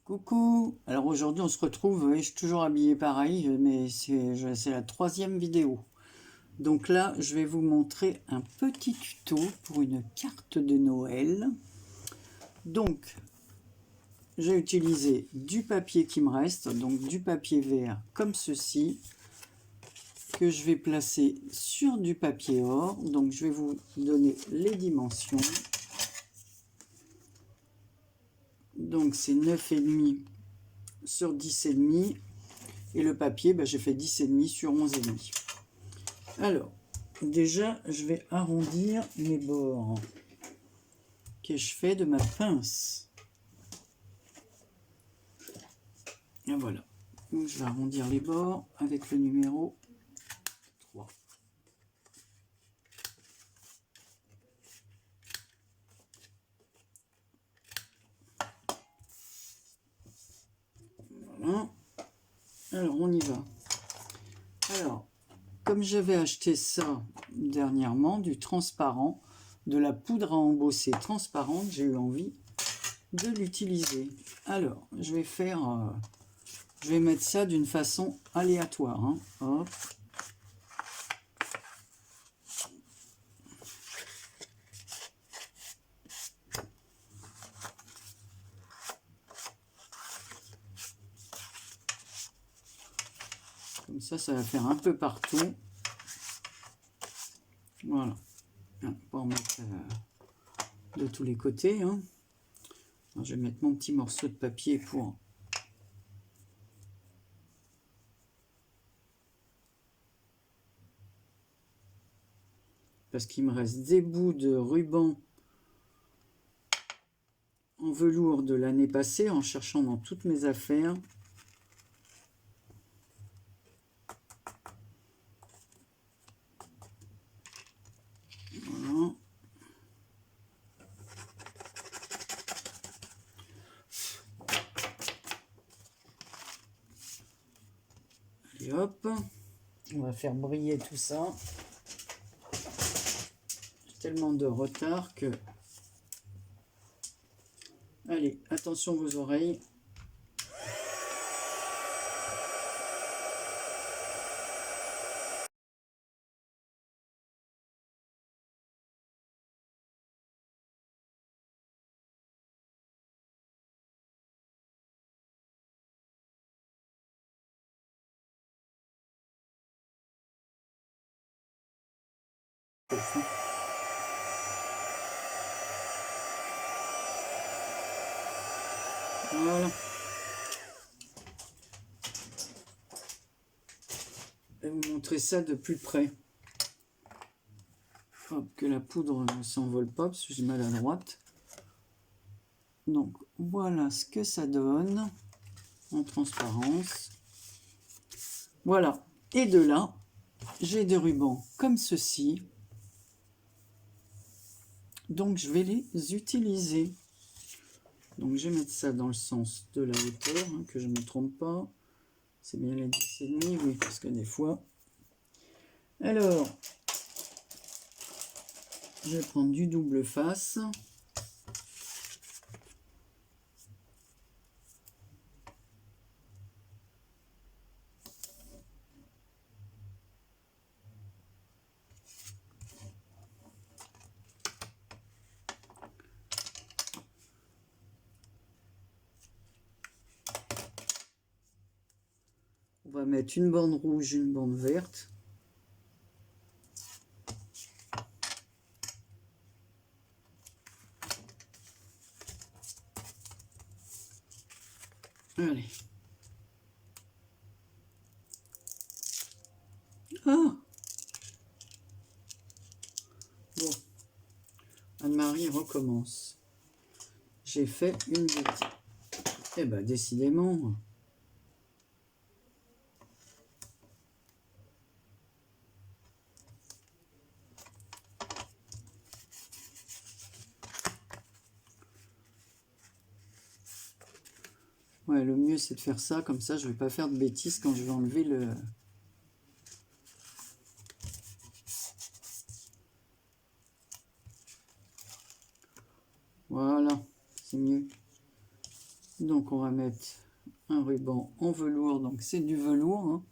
Coucou! Alors aujourd'hui on se retrouve, je suis toujours habillé pareil, mais c'est la troisième vidéo. Donc là je vais vous montrer un petit tuto pour une carte de Noël. Donc j'ai utilisé du papier qui me reste, donc du papier vert comme ceci, que je vais placer sur du papier or. Donc je vais vous donner les dimensions. Donc c'est 9,5 sur 10,5. Et le papier, j'ai fait 10,5 sur 11,5. Alors, déjà, je vais arrondir mes bords que je fais de ma pince. Et voilà. Donc, je vais arrondir les bords avec le numéro 3. Voilà. Alors, on y va. Alors, comme j'avais acheté ça dernièrement, du transparent, de la poudre à embosser transparente, j'ai eu envie de l'utiliser. Alors, je vais mettre ça d'une façon aléatoire. Hein. Hop. Comme ça va faire un peu partout. Voilà. Pas en mettre de tous les côtés. Hein. Alors, je vais mettre mon petit morceau de papier pour... Parce qu'il me reste des bouts de ruban en velours de l'année passée, en cherchant dans toutes mes affaires. Voilà. Et hop, on va faire briller tout ça. J'ai tellement de retard que... Allez, attention vos oreilles. Voilà. Je vais vous montrer ça de plus près. Hop, que la poudre ne s'envole pas, parce que j'ai mal à droite. Donc, voilà ce que ça donne en transparence. Voilà. Et de là, j'ai des rubans comme ceci. Donc, je vais les utiliser. Donc, je vais mettre ça dans le sens de la hauteur, hein, que je ne me trompe pas. C'est bien les 10,5, oui, parce que des fois... Alors, je vais prendre du double face. On va mettre une bande rouge, une bande verte. Allez. Ah! Bon. Anne-Marie recommence. J'ai fait une bêtise. Eh ben, décidément. Ouais, le mieux c'est de faire ça, comme ça je vais pas faire de bêtises quand je vais enlever le... Voilà, c'est mieux. Donc on va mettre un ruban en velours, donc c'est du velours, hein.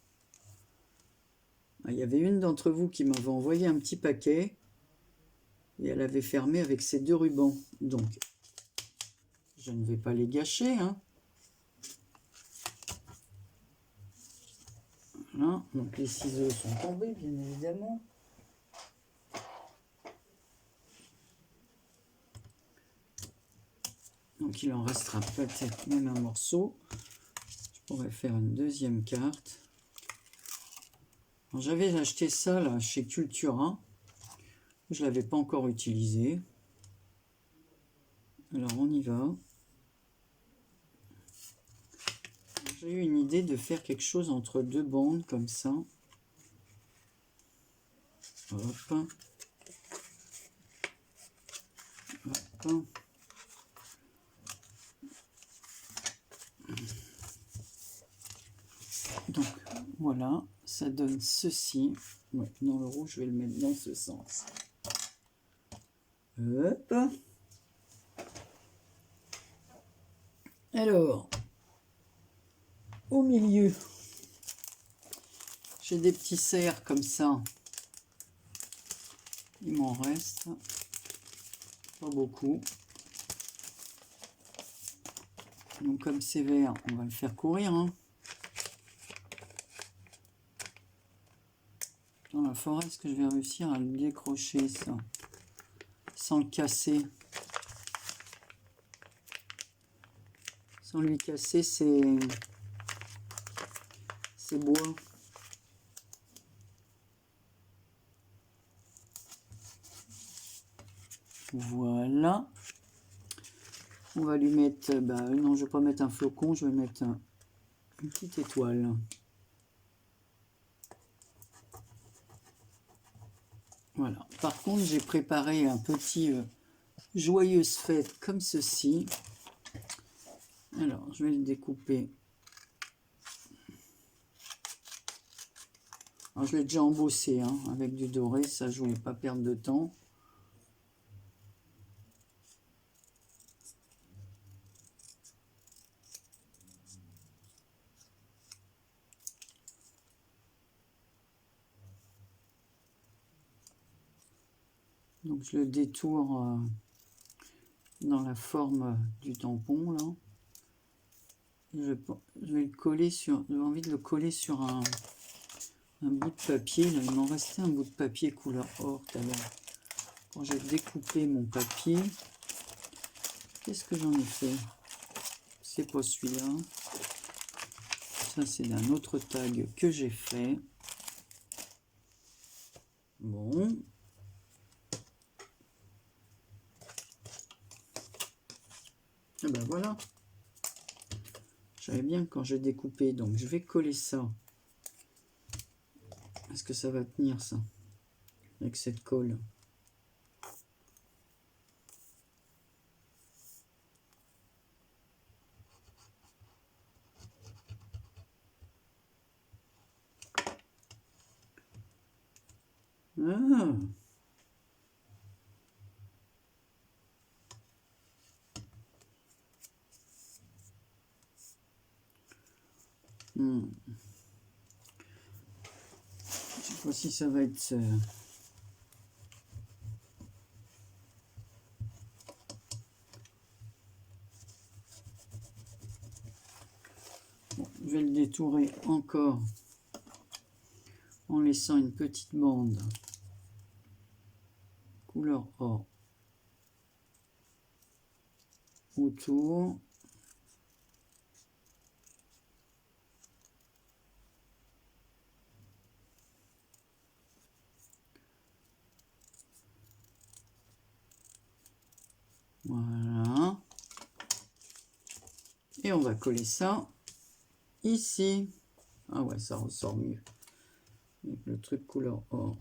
Il y avait une d'entre vous qui m'avait envoyé un petit paquet et elle avait fermé avec ces 2 rubans, donc je ne vais pas les gâcher, hein. Voilà, donc les ciseaux sont tombés bien évidemment. Donc il en restera peut-être même un morceau. Je pourrais faire une deuxième carte. J'avais acheté ça là chez Cultura. Je ne l'avais pas encore utilisé. Alors on y va. J'ai eu une idée de faire quelque chose entre 2 bandes comme ça. Hop. Hop. Donc voilà, ça donne ceci. Ouais, dans le rouge, je vais le mettre dans ce sens. Hop. Alors, au milieu, j'ai des petits cercles comme ça. Il m'en reste pas beaucoup. Donc comme c'est vert, on va le faire courir, hein. Dans la forêt, est-ce que je vais réussir à le décrocher ça sans le casser? Sans lui casser ses bois. Voilà. On va lui mettre, non, je vais pas mettre un flocon, je vais mettre une petite étoile. Voilà. Par contre, j'ai préparé un petit joyeuse fête comme ceci. Alors, je vais le découper. Alors, je l'ai déjà embossé hein, avec du doré, ça je voulais pas perdre de temps. Donc je le détourne dans la forme du tampon là. Je vais le coller sur. J'ai envie de le coller sur un bout de papier. Là, il m'en restait un bout de papier couleur or tout à l'heure. Quand j'ai découpé mon papier, qu'est-ce que j'en ai fait? C'est pas celui-là. Ça c'est d'un autre tag que j'ai fait. Bon. Et ben voilà. J'avais bien quand j'ai découpé, donc je vais coller ça. Est-ce que ça va tenir ça avec cette colle? Ah. Je sais pas si ça va être... Bon, je vais le détourer encore en laissant une petite bande couleur or autour. Voilà. Et on va coller ça ici. Ah ouais, ça ressort mieux. Avec le truc couleur or.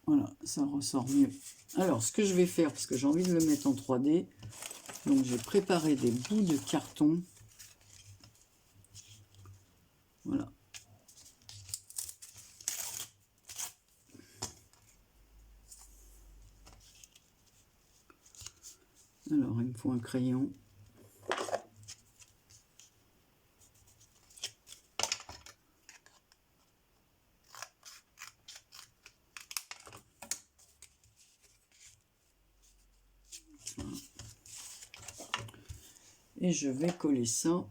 Voilà, ça ressort mieux. Alors, ce que je vais faire, parce que j'ai envie de le mettre en 3D, donc j'ai préparé des bouts de carton. Voilà. Alors, il me faut un crayon. Et je vais coller ça.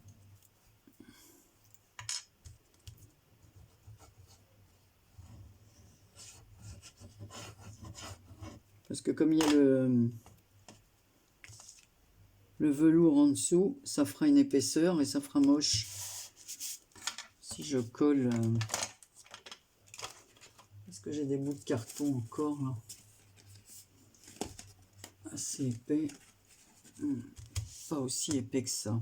Parce que comme il y a le velours en dessous, ça fera une épaisseur et ça fera moche. Si je colle... Est-ce que j'ai des bouts de carton encore là? Assez épais. Pas aussi épais que ça.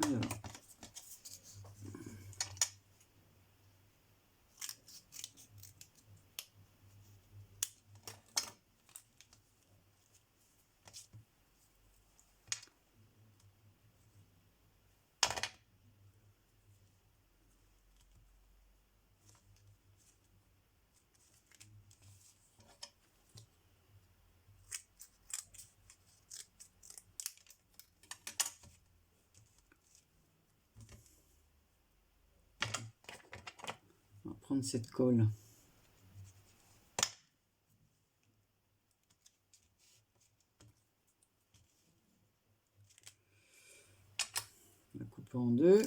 Alors... On va prendre cette colle. On va couper en deux.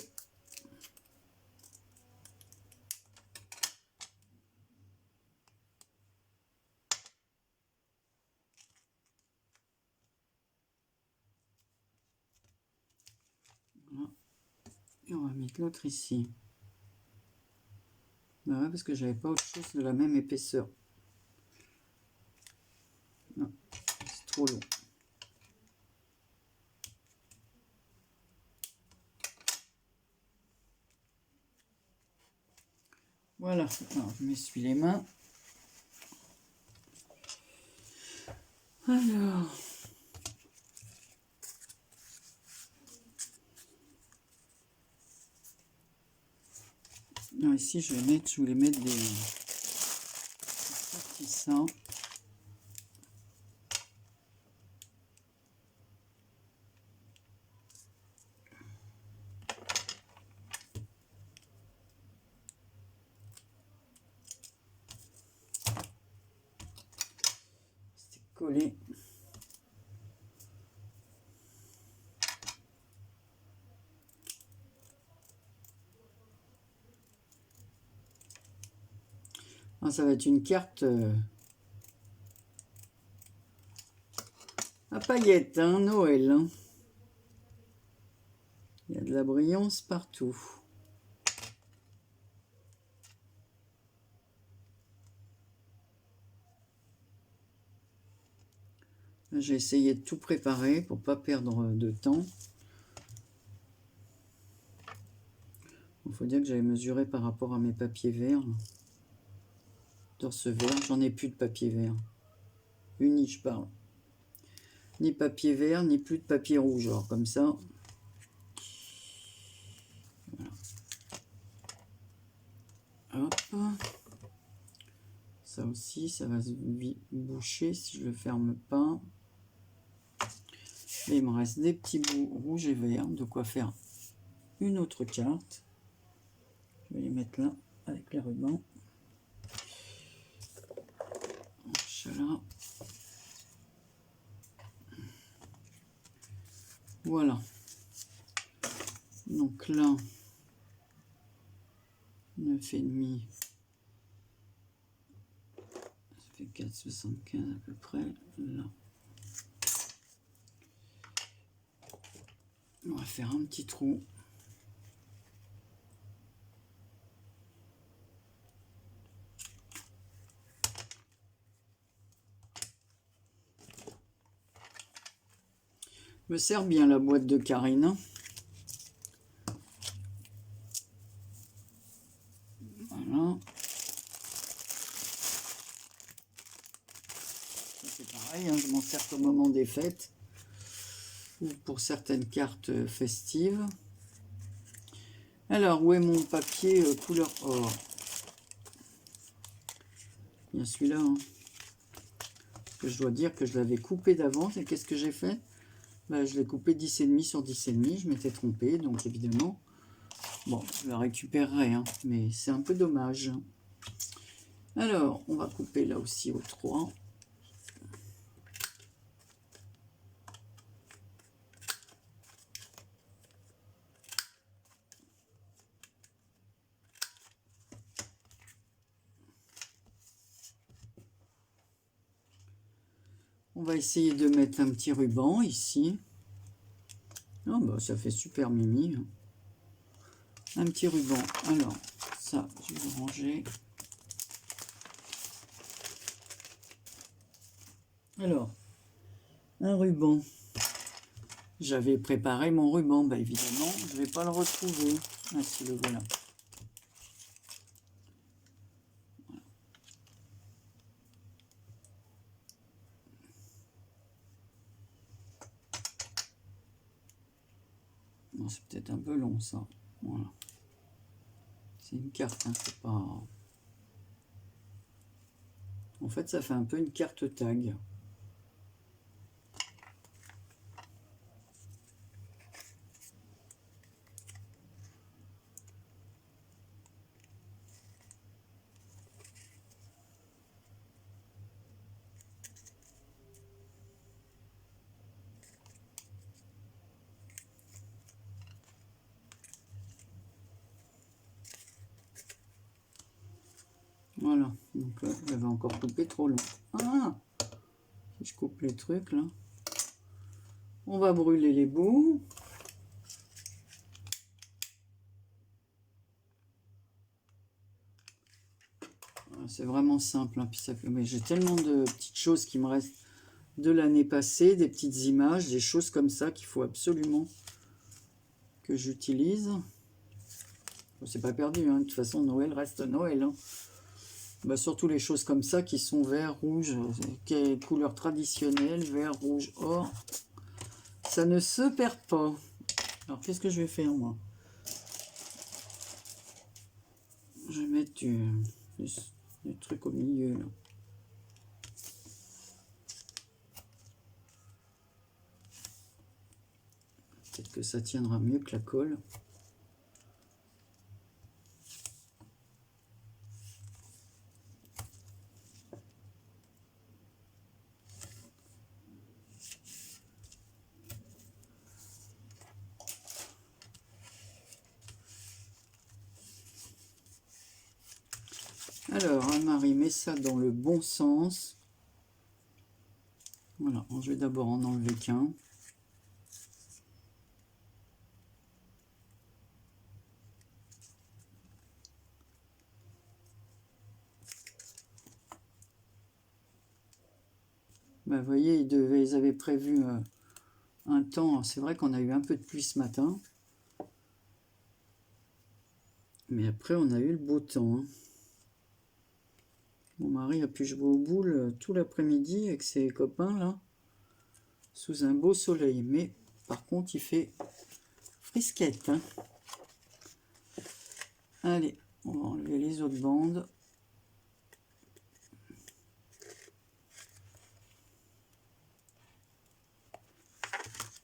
Voilà. Et on va mettre l'autre ici. Bah ouais, parce que j'avais pas autre chose de la même épaisseur. Non, c'est trop long. Voilà, alors je m'essuie les mains. Alors, non, ici je voulais mettre des petits. C'était collé. Ah, ça va être une carte à paillettes, hein, Noël. Hein. Il y a de la brillance partout. J'ai essayé de tout préparer pour pas perdre de temps. Il faut dire que j'avais mesuré par rapport à mes papiers verts. Dans ce verre, j'en ai plus de papier vert. Uni, je parle. Ni papier vert, ni plus de papier rouge. Alors comme ça. Voilà. Hop. Ça aussi, ça va se boucher si je le ferme pas. Et il me reste des petits bouts rouges et verts. De quoi faire une autre carte. Je vais les mettre là avec les rubans. Là. Voilà. Donc là, 9,5. Ça fait 4,75 à peu près. Là. On va faire un petit trou. Me sert bien la boîte de Karine. Voilà. C'est pareil, hein, je m'en sers au moment des fêtes ou pour certaines cartes festives. Alors, où est mon papier couleur or? Il y a celui-là. Hein. que je dois dire que je l'avais coupé d'avance. Et qu'est-ce que j'ai fait? Ben, je l'ai coupé 10,5 sur 10,5. Je m'étais trompé, donc évidemment, bon, je la récupérerai, hein, mais c'est un peu dommage. Alors, on va couper là aussi au 3. On va essayer de mettre un petit ruban ici. Oh, bah, ça fait super mimi. Un petit ruban. Alors, ça, je vais le ranger. Alors, un ruban. J'avais préparé mon ruban. Bah, évidemment, je ne vais pas le retrouver. Ah, si, le voilà. Bon, c'est peut-être un peu long, ça. Voilà. C'est une carte, hein, c'est pas... En fait, ça fait un peu une carte tag. Voilà, donc là, j'avais encore coupé trop long. Ah, si je coupe les trucs là, on va brûler les bouts. C'est vraiment simple, hein, puis ça fait... Mais j'ai tellement de petites choses qui me restent de l'année passée, des petites images, des choses comme ça qu'il faut absolument que j'utilise. Bon, c'est pas perdu, hein, de toute façon Noël reste Noël. Hein. Bah, surtout les choses comme ça qui sont vert, rouge, couleur traditionnelle, vert, rouge, or. Ça ne se perd pas. Alors qu'est-ce que je vais faire moi? Je vais mettre du truc au milieu là. Peut-être que ça tiendra mieux que la colle. Alors, Anne-Marie met ça dans le bon sens. Voilà, je vais d'abord en enlever qu'un. Bah, vous voyez, ils avaient prévu un temps. C'est vrai qu'on a eu un peu de pluie ce matin. Mais après, on a eu le beau temps. Hein. Mon mari a pu jouer aux boules tout l'après-midi avec ses copains, là, sous un beau soleil. Mais, par contre, il fait frisquette. Hein. Allez, on va enlever les autres bandes.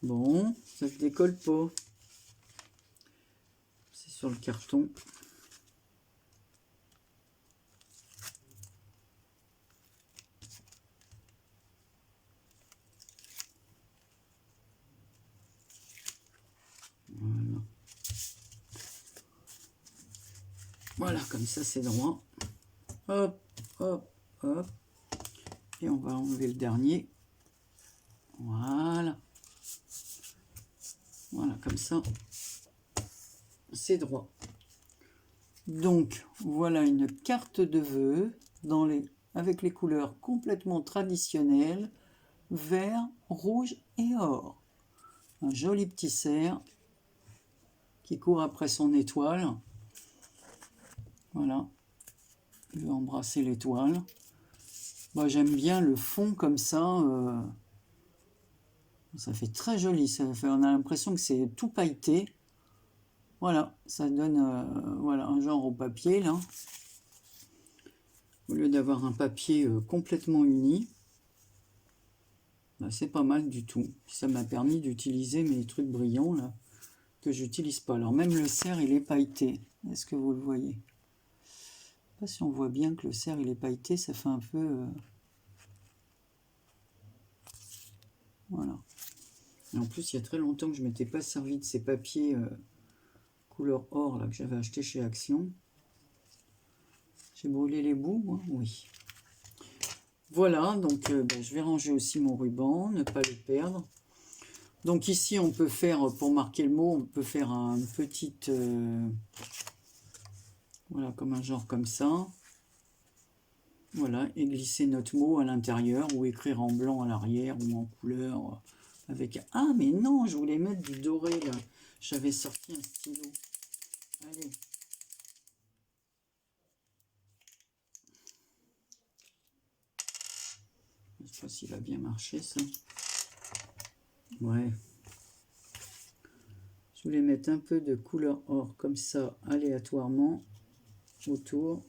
Bon, ça ne décolle pas. C'est sur le carton. Voilà. Voilà, comme ça c'est droit. Hop, hop, hop. Et on va enlever le dernier. Voilà. Voilà, comme ça, c'est droit. Donc, voilà une carte de vœux avec les couleurs complètement traditionnelles, vert, rouge et or. Un joli petit cerf qui court après son étoile. Voilà, il veut embrasser l'étoile. Moi, j'aime bien le fond comme ça. Ça fait très joli. On a l'impression que c'est tout pailleté. Voilà, ça donne voilà, un genre au papier, là. Au lieu d'avoir un papier complètement uni. Bah, c'est pas mal du tout. Ça m'a permis d'utiliser mes trucs brillants là, que j'utilise pas. Alors même le cerf, il est pailleté. Est-ce que vous le voyez? Je sais pas si on voit bien que le cerf, il est pailleté. Ça fait un peu... Voilà. Et en plus, il y a très longtemps que je ne m'étais pas servi de ces papiers couleur or là, que j'avais acheté chez Action. J'ai brûlé les bouts, moi. Oui. Voilà, donc je vais ranger aussi mon ruban, ne pas le perdre. Donc ici, on peut faire, pour marquer le mot, on peut faire un petit... voilà, comme un genre comme ça. Voilà, et glisser notre mot à l'intérieur, ou écrire en blanc à l'arrière, ou en couleur, avec... Ah, mais non, je voulais mettre du doré, là. J'avais sorti un stylo. Allez. Je sais pas s'il va bien marcher, ça. Ouais. Je voulais mettre un peu de couleur or, comme ça, aléatoirement, autour.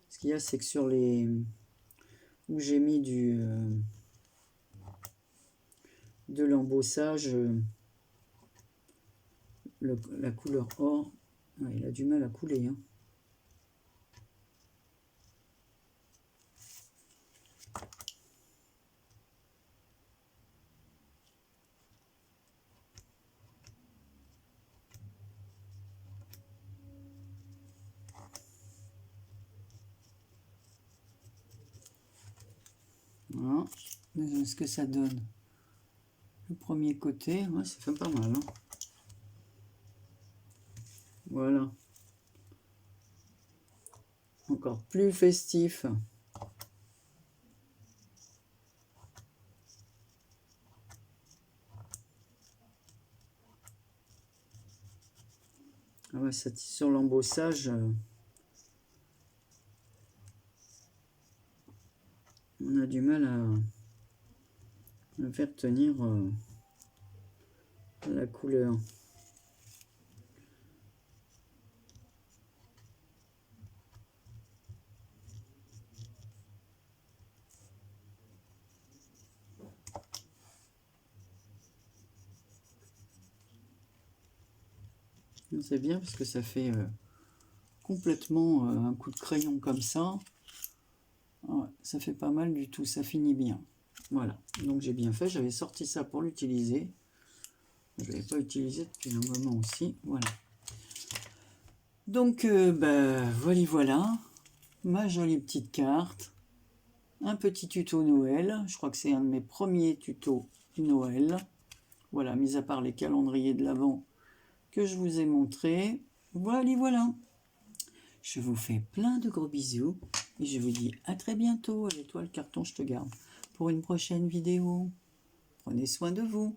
Ce qu'il y a, c'est que sur les... où j'ai mis de l'embossage, la couleur or, ouais, il a du mal à couler. Hein. Voilà. Ce que ça donne. Le premier côté, ouais, ça fait pas mal. Hein. Voilà. Encore plus festif. Ah ouais, ça, sur l'embossage, on a du mal à faire tenir la couleur. C'est bien parce que ça fait complètement un coup de crayon comme ça. Ouais, ça fait pas mal du tout, ça finit bien. Voilà, donc j'ai bien fait, j'avais sorti ça pour l'utiliser. Je ne l'avais pas utilisé depuis un moment aussi. Voilà. Donc, voilà, ma jolie petite carte. Un petit tuto Noël. Je crois que c'est un de mes premiers tutos Noël. Voilà, mis à part les calendriers de l'Avent que je vous ai montré. Voilà. Je vous fais plein de gros bisous. Et je vous dis à très bientôt. Allez, toi, le carton, je te garde pour une prochaine vidéo. Prenez soin de vous.